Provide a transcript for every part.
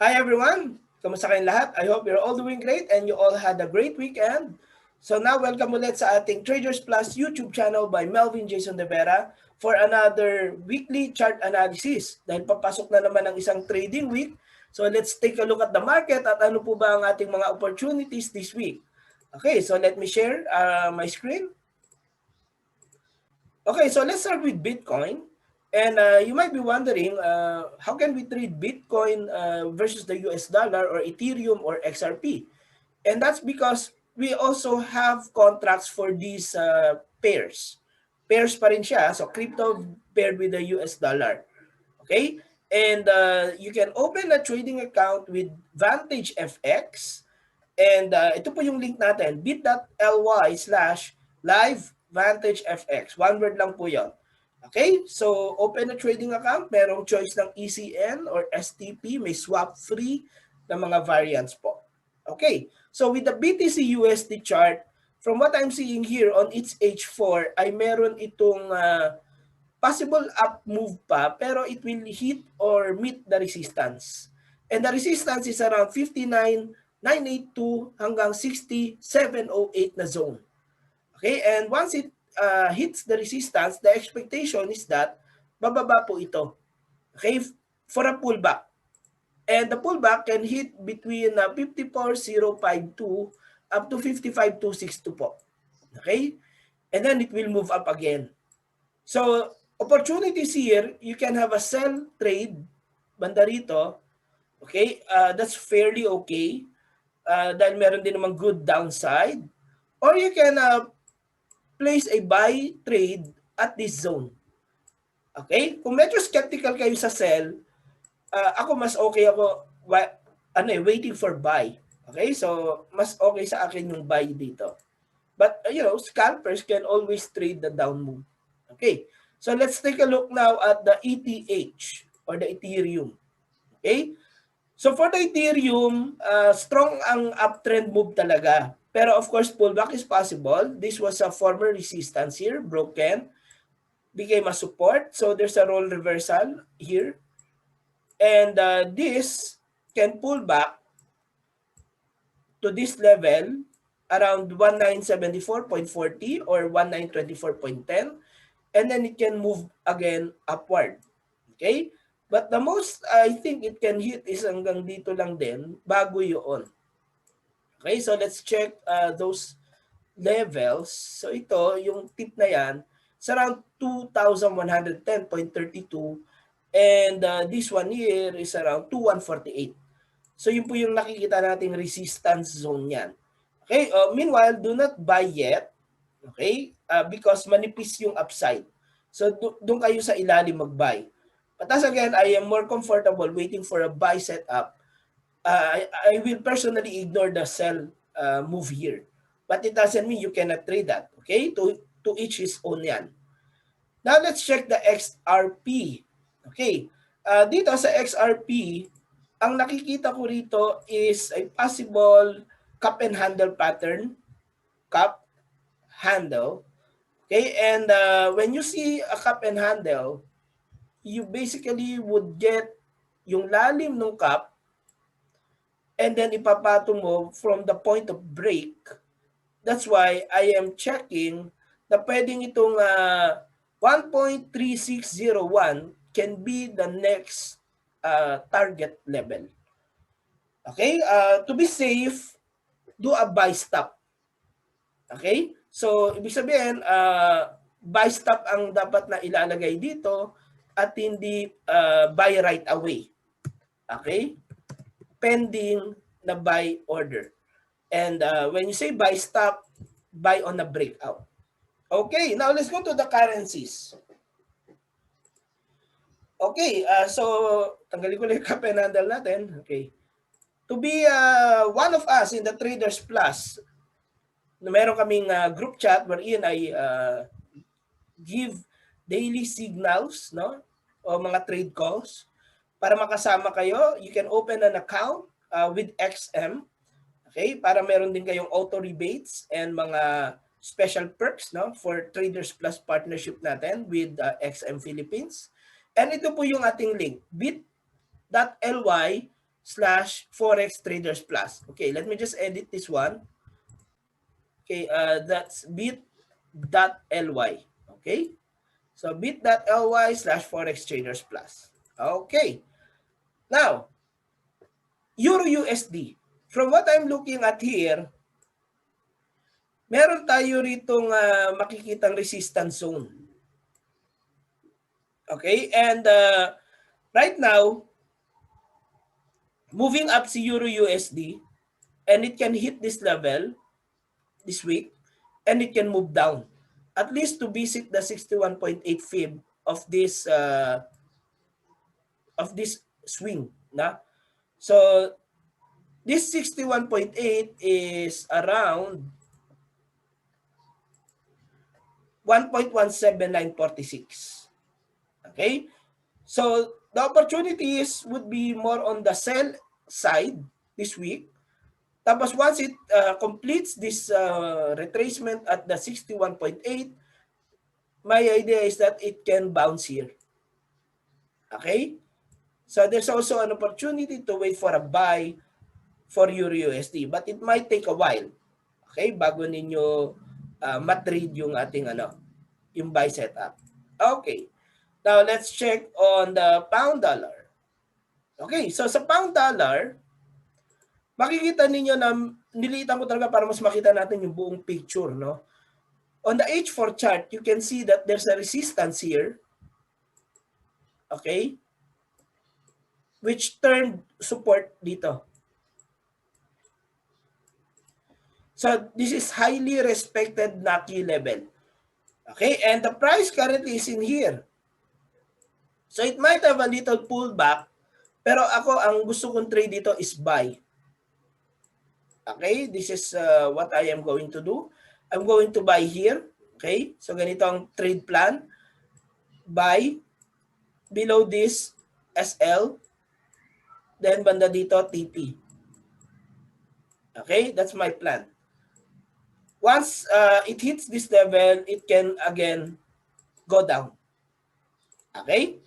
Hi everyone! Kamusta kayong lahat? I hope you're all doing great and you all had a great weekend. So now welcome ulit sa ating Traders Plus YouTube channel by Melvin Jason De Vera for another weekly chart analysis. Dahil papasok na naman ang isang trading week, so let's take a look at the market at ano po ba ang ating mga opportunities this week. Okay, so let me share my screen. Okay, so let's start with Bitcoin. And you might be wondering, how can we trade Bitcoin versus the US dollar or Ethereum or XRP? And that's because we also have contracts for these pairs. Pairs pa rin siya, so crypto paired with the US dollar. Okay? And you can open a trading account with Vantage FX. And ito po yung link natin, bit.ly/live_vantage_fx. One word lang po yon. Okay, so open a trading account. Merong choice ng ECN or STP. May swap free na mga variants po. Okay, so with the BTC USD chart, from what I'm seeing here on its H4, ay meron itong possible up move pa, pero it will hit or meet the resistance. And the resistance is around 59,982 hanggang 60,708 na zone. Okay, and once it hits the resistance, the expectation is that bababa po ito. Okay, for a pullback. And the pullback can hit between 54,052 up to 55,262 po. Okay, and then it will move up again. So, opportunities here, you can have a sell trade banda rito. Okay, that's fairly okay. Dahil meron din naman good downside. Or you can place a buy trade at this zone. Okay? Kung medyo skeptical kayo sa sell, ako mas okay ako waiting for buy. Okay? So, mas okay sa akin yung buy dito. But, scalpers can always trade the down move. Okay? So, let's take a look now at the ETH or the Ethereum. Okay? So, for the Ethereum, strong ang uptrend move talaga. Pero of course, pullback is possible. This was a former resistance here, broken, became a support. So there's a role reversal here. And this can pull back to this level around 1974.40 or 1924.10. And then it can move again upward. Okay? But the most I think it can hit is hanggang dito lang din bago yun. Okay, so let's check those levels. So ito, yung tip na yan, it's around 2,110.32 and this one here is around 2,148. So yun po yung nakikita nating resistance zone yan. Okay, meanwhile, do not buy yet. Okay, because manipis yung upside. So doon kayo sa ilalim mag-buy. But as again, I am more comfortable waiting for a buy setup. I will personally ignore the sell move here. But it doesn't mean you cannot trade that. Okay? To each his own yan. Now, let's check the XRP. Okay. Dito sa XRP, ang nakikita ko rito is a possible cup and handle pattern. Cup, handle. Okay? And when you see a cup and handle, you basically would get yung lalim ng cup and then ipapatong mo from the point of break. That's why I am checking na pwedeng itong 1.3601 can be the next target level. Okay? To be safe, do a buy stop. Okay? So, ibig sabihin, buy stop ang dapat na ilalagay dito at hindi buy right away. Okay? Pending na buy order. And when you say buy stop, buy on a breakout. Okay, now let's go to the currencies. Okay, so tanggalin ko lang yung cup and handle natin. Okay. To be one of us in the Traders Plus, meron kaming group chat wherein I give daily signals, no? O mga trade calls. Para makasama kayo, you can open an account with XM. Okay, para meron din kayong auto rebates and mga special perks, no, for Traders Plus partnership natin with XM Philippines. And ito po yung ating link, bit.ly Forex Traders Plus. Okay, let me just edit this one. Okay, that's bit.ly. Okay, so bit.ly/Forex Traders Plus. Okay, now Euro USD. From what I'm looking at here, meron tayo ritong makikitang resistance zone. Okay, and right now, moving up si Euro USD, and it can hit this level this week, and it can move down at least to visit the 61.8 fib of this swing na. So this 61.8 is around 1.17946. Okay, so the opportunities would be more on the sell side this week. Tapos once it completes this retracement at the 61.8, my idea is that it can bounce here. Okay? So there's also an opportunity to wait for a buy for Euro USD, but it might take a while. Okay? Bago ninyo matrade yung ating yung buy setup. Okay. Now let's check on the pound dollar. Okay, so sa pound dollar, makikita ninyo na niliitan ko talaga para mas makita natin yung buong picture, no? On the H4 chart, you can see that there's a resistance here. Okay? Which turned support dito. So this is highly respected na key level. Okay, and the price currently is in here. So it might have a little pullback, pero ako ang gusto kong trade dito is buy. Okay, this is what I am going to do. I'm going to buy here. Okay, so ganito ang trade plan. Buy below this SL, then banda dito TP. Okay, that's my plan. Once it hits this level, it can again go down. Okay,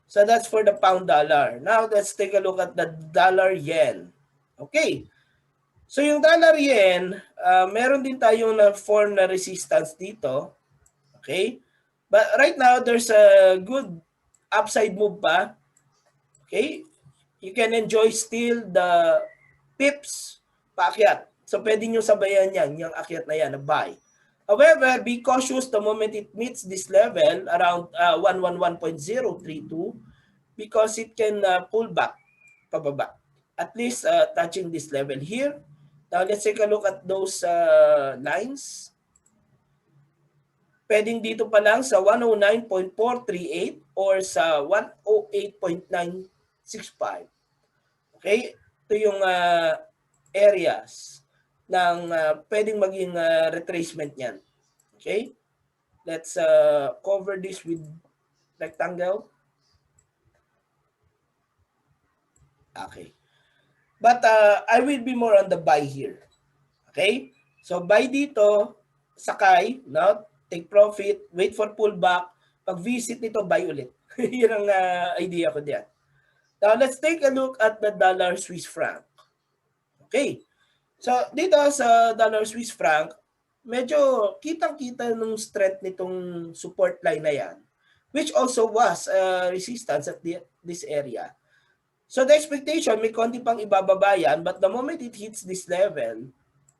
so that's for the pound dollar. Now let's take a look at the dollar yen. Okay, so yung dollar yen, meron din tayong form na resistance dito. Okay, but right now there's a good upside move pa. Okay, you can enjoy still the pips paakyat. So pwede nyo sabayan yan, yung akyat na yan, na buy. However, be cautious the moment it meets this level around 111.032 because it can pull back pababa. At least touching this level here. Now let's take a look at those lines. Pwedeng dito pa lang sa 109.438 or sa 108.965. Okay? Ito yung areas ng pwedeng maging retracement niyan. Okay? Let's cover this with rectangle. Okay. But I will be more on the buy here. Okay? So buy dito, sakay, no? Take profit, wait for pullback, pag-visit nito, buy ulit. Yun ang idea ko diyan. Now, let's take a look at the dollar Swiss franc. Okay. So, dito sa dollar Swiss franc, medyo kitang-kita nung strength nitong support line na yan, which also was resistance at this area. So, the expectation, may konti pang ibababa yan, but the moment it hits this level,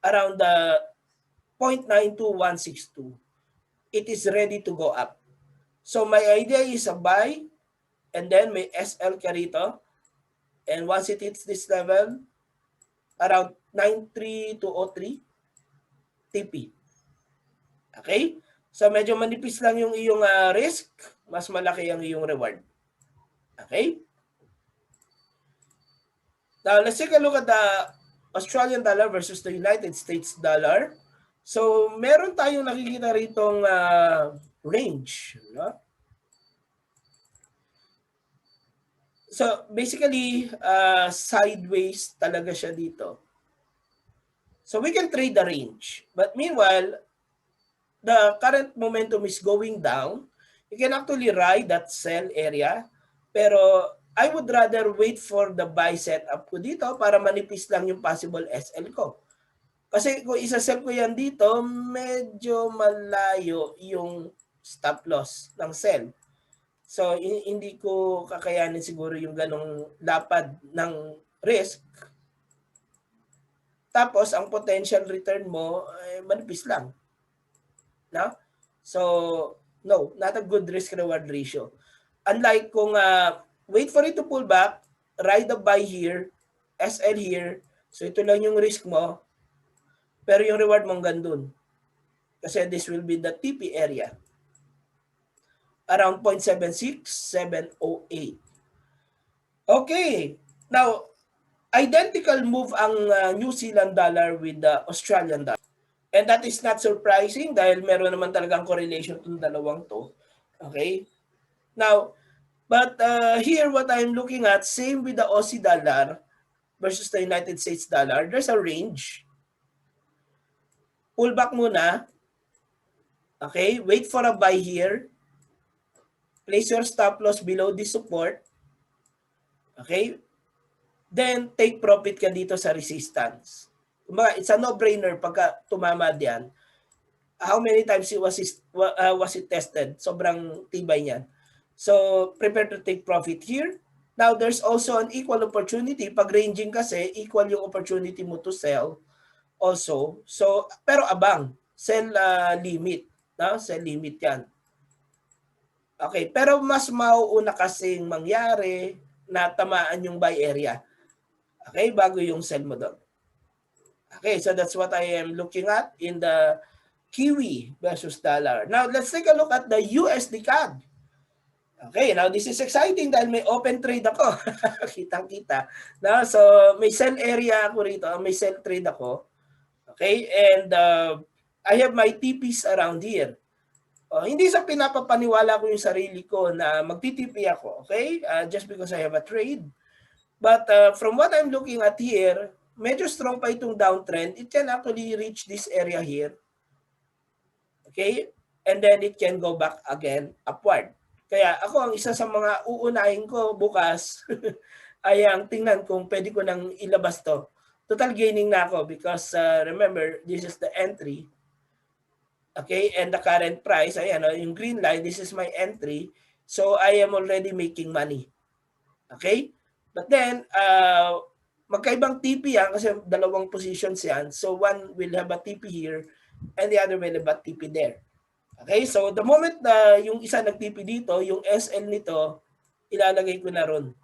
around the 0.92162, it is ready to go up. So my idea is a buy and then may SL ka rito. And once it hits this level, around 93203 TP. Okay? So medyo manipis lang yung iyong risk, mas malaki ang iyong reward. Okay? Now let's take a look at the Australian dollar versus the United States dollar. So, meron tayong nakikita ritong range. No? So, basically, sideways talaga siya dito. So, we can trade the range. But meanwhile, the current momentum is going down. You can actually ride that sell area. Pero, I would rather wait for the buy setup ko dito para manipis lang yung possible SL ko. Kasi kung isa-sell ko yan dito, medyo malayo yung stop loss ng sell. So, hindi ko kakayanin siguro yung ganong lapad ng risk. Tapos, ang potential return mo, manipis lang. No? So, no, not a good risk-reward ratio. Unlike kung wait for it to pull back, ride the buy here, SL here, so ito lang yung risk mo, pero yung reward mong gandun. Kasi this will be the TP area. Around 0.76708. Okay. Now, identical move ang New Zealand dollar with the Australian dollar. And that is not surprising dahil meron naman talagang correlation itong dalawang to. Okay? Now, but here what I'm looking at, same with the Aussie dollar versus the United States dollar, there's a range. Pull back muna. Okay? Wait for a buy here. Place your stop loss below this support. Okay? Then, take profit ka dito sa resistance. It's a no-brainer pagka tumama diyan. How many times was it tested? Sobrang tibay niyan. So, prepare to take profit here. Now, there's also an equal opportunity. Pag ranging kasi, equal yung opportunity mo to sell also. So, pero abang. Sell limit. No? Sell limit yan. Okay, pero mas mauuna kasing mangyari na tamaan yung buy area. Okay, bago yung sell mo doon. Okay, so that's what I am looking at in the Kiwi versus dollar. Now, let's take a look at the USD CAD. Okay, now this is exciting dahil may open trade ako. Kitang-kita. Now, so, may sell area ako rito. May sell trade ako. Okay, and I have my TPs around here. Hindi sa pinapapaniwala ko yung sarili ko na magtitipi ako. Okay, just because I have a trade. But from what I'm looking at here, medyo strong pa itong downtrend. It can actually reach this area here. Okay? And then it can go back again upward. Kaya ako, ang isa sa mga uunahin ko bukas ay ang tingnan kung pwede ko nang ilabas to. Total gaining na ako because remember, this is the entry. Okay? And the current price, ayan, yung green line, this is my entry. So I am already making money. Okay? But then, magkaibang TP yan kasi dalawang positions yan. So one will have a TP here and the other will have a TP there. Okay? So the moment na yung isa nag-TP dito, yung SL nito, ilalagay ko na ron.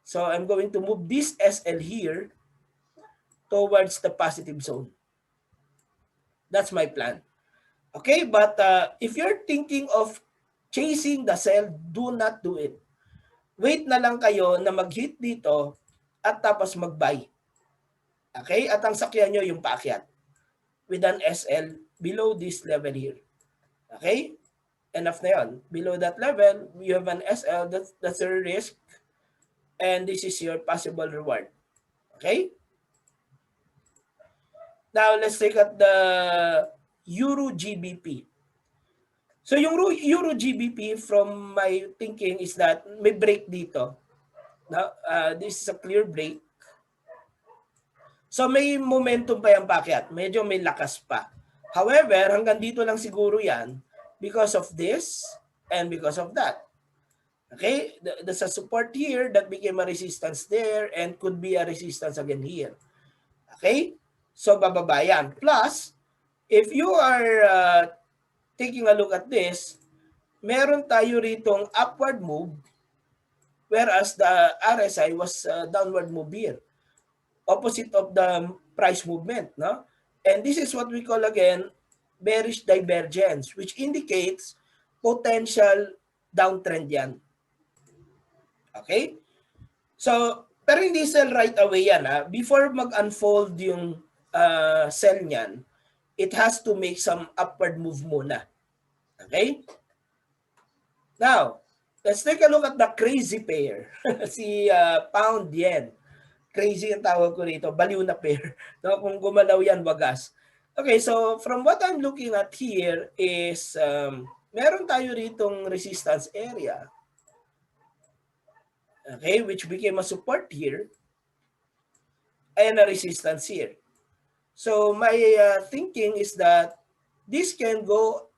So I'm going to move this SL here towards the positive zone. That's my plan. Okay? But if you're thinking of chasing the sell, do not do it. Wait na lang kayo na mag-hit dito at tapos mag-buy. Okay? At ang sakyan nyo yung paakyat with an SL below this level here. Okay? Enough na yun. Below that level, you have an SL, that's your risk, and this is your possible reward. Okay? Now, let's take at the Euro GBP. So, yung Euro GBP, from my thinking is that may break dito. Now, this is a clear break. So, may momentum pa yung paakyat. Medyo may lakas pa. However, hanggang dito lang siguro yan because of this and because of that. Okay? There's a support here that became a resistance there and could be a resistance again here. Okay? So, bababa yan. Plus, if you are taking a look at this, meron tayo ritong upward move whereas the RSI was downward move here. Opposite of the price movement. No? And this is what we call again bearish divergence which indicates potential downtrend yan. Okay? So, pero hindi sell right away yan. Before mag-unfold yung sell niyan, it has to make some upward move muna. Okay? Now, let's take a look at the crazy pair. Si pound yen. Crazy ang tawag ko rito. Baliw na pair. No? Kung gumalaw yan, wagas. Okay, so from what I'm looking at here is meron tayo ritong resistance area. okay, which became a support here and a resistance here. So my thinking is that this can go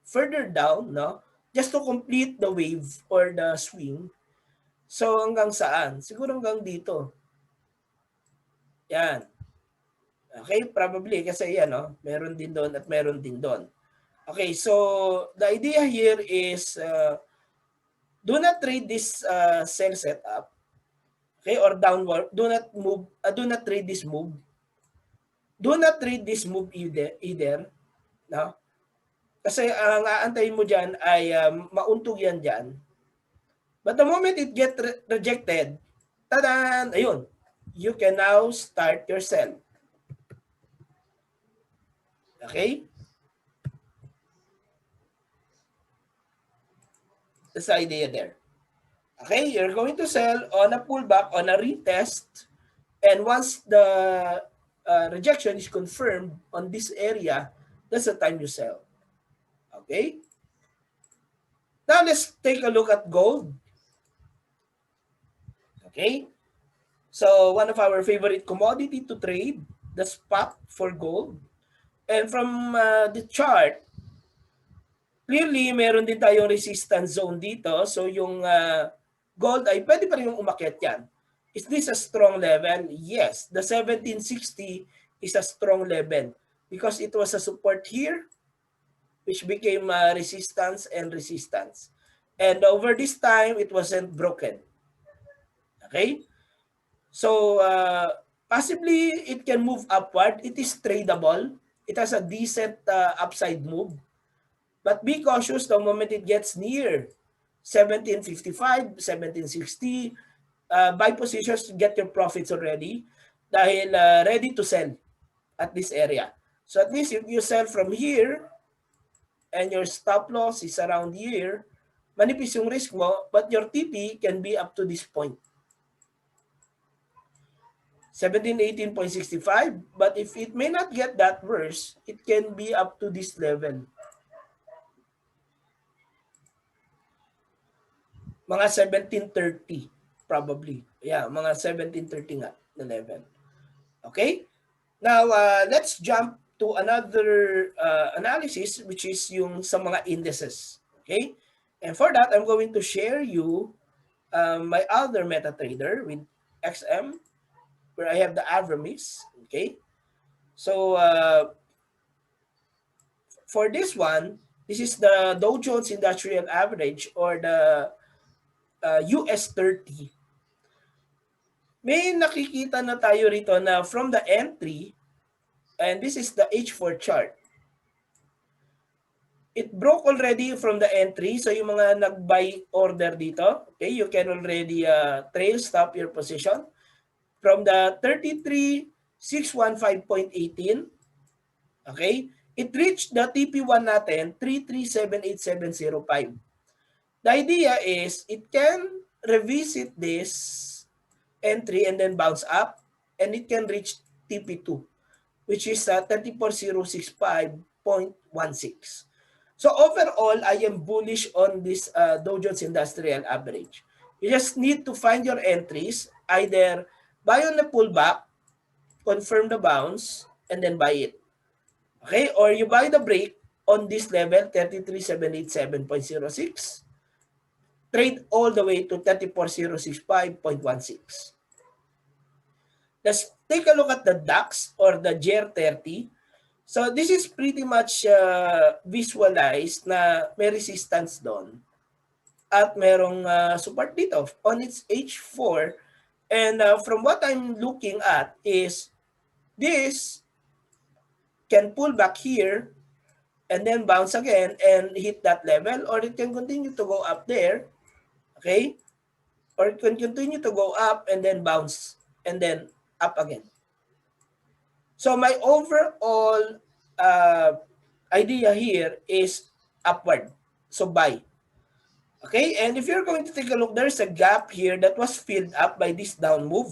further down, no? Just to complete the wave or the swing. So hanggang saan? Siguro hanggang dito. Yan. Okay, probably kasi yan, no? Meron din doon at meron din doon. Okay, so the idea here is do not trade this sell setup. Okay, or downward. Do not move. Do not trade this move. Do not trade this move either. No? Kasi ang aantayin mo dyan ay mauntog yan dyan. But the moment it get rejected, tadan, ayun, you can now start your sell. Okay? That's the idea there. Okay, you're going to sell on a pullback, on a retest, and once the rejection is confirmed on this area, that's the time you sell. Okay? Now let's take a look at gold. Okay? So one of our favorite commodity to trade, the spot for gold. And from the chart, clearly meron din tayong resistance zone dito. So yung gold ay pwede pa rin yung umakyat yan. Is this a strong level? Yes. The 1760 is a strong level because it was a support here which became resistance and resistance. And over this time, it wasn't broken. Okay? So, possibly it can move upward. It is tradable. It has a decent upside move. But be cautious the moment it gets near 1755, 1760. Buy positions to get your profits already dahil ready to sell at this area. So at least if you sell from here and your stop loss is around here, manipis yung risk mo, but your TP can be up to this point. 1718.65, but if it may not get that worse, it can be up to this level. Mga 1730 probably. Yeah, mga 1730 nga na level. Okay? Now, let's jump to another analysis which is yung sa mga indices. Okay? And for that, I'm going to share you my other MetaTrader with XM where I have the Avramis. Okay? So, for this one, this is the Dow Jones Industrial Average or the US 30. May nakikita na tayo rito na from the entry, and this is the H4 chart. It broke already from the entry. So yung mga nag-buy order dito, okay, you can already trail stop your position from the 33,615.18. Okay? It reached the TP1 natin, 33,78705. The idea is it can revisit this entry and then bounce up and it can reach TP2 which is 34,065.16. So overall, I am bullish on this Dow Jones Industrial Average. You just need to find your entries, either buy on the pullback, confirm the bounce, and then buy it. Okay? Or you buy the break on this level, 33,787.06. Trade all the way to 34,065.16. Let's take a look at the DAX or the GR30. So this is pretty much visualized na may resistance doon at merong support dito on its H4. And from what I'm looking at is this can pull back here and then bounce again and hit that level, or it can continue to go up there, okay? Or it can continue to go up and then bounce and then up again. So my overall idea here is upward. So buy. Okay, and if you're going to take a look, there's a gap here that was filled up by this down move.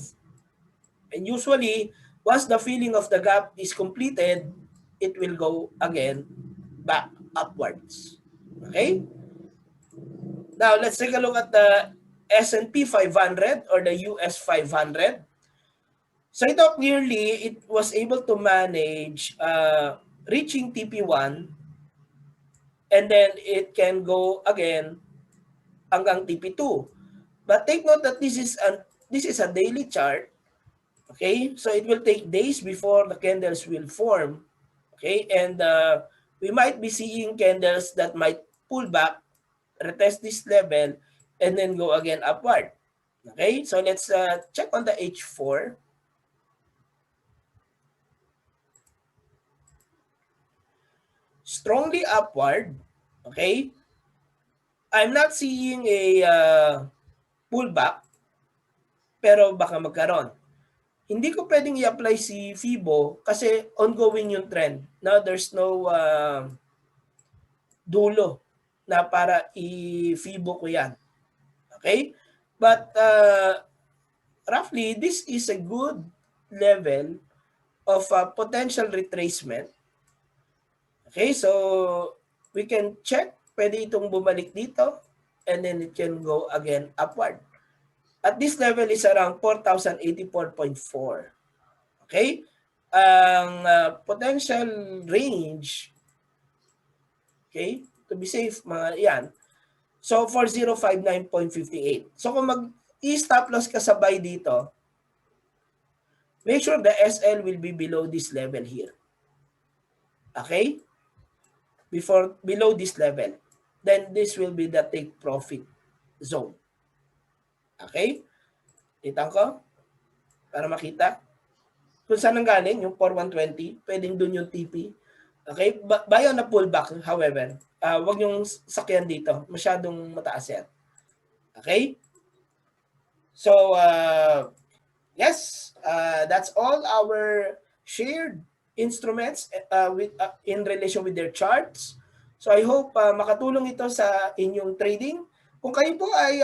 And usually, once the filling of the gap is completed, it will go again back upwards. Okay? Now, let's take a look at the S&P 500 or the US 500. So ito clearly, it was able to manage reaching TP1 and then it can go again hanggang TP2. But take note that this is a daily chart. Okay, so it will take days before the candles will form. Okay, and we might be seeing candles that might pull back, retest this level, and then go again upward. Okay, so let's check on the H4. Strongly upward. Okay, I'm not seeing a pullback, pero baka magkaroon. Hindi ko pwedeng i-apply si FIBO kasi ongoing yung trend. Now, there's no dulo na para i-FIBO ko yan. Okay? But roughly, this is a good level of potential retracement. Okay, so we can check. Pwede itong bumalik dito and then it can go again upward. At this level is around 4,084.4. Okay? Ang potential range, okay, to be safe, mga yan. So, 4059.58. So, kung mag-i-stop loss ka sa buy dito, make sure the SL will be below this level here. Okay? Below this level. Then, this will be the take profit zone. Okay? Kita ko? Para makita. Kung saan nanggaling, yung 4120, pwedeng dun yung TP. Okay? Buy on a pullback, however. Wag yung sakyan dito. Masyadong mataas yan. Okay? So, yes, that's all our shared instruments in relation with their charts. So, I hope makatulong ito sa inyong trading. Kung kayo po ay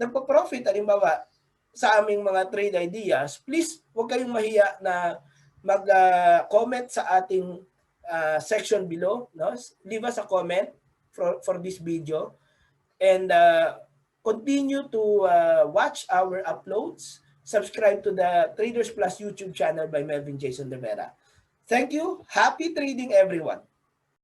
nagpo-profit, halimbawa, sa aming mga trade ideas, please huwag kayong mahiya na mag-comment sa ating section below. No? Leave us a comment for this video. And continue to watch our uploads. Subscribe to the Traders Plus YouTube channel by Melvin Jason Rivera. Thank you. Happy trading, everyone.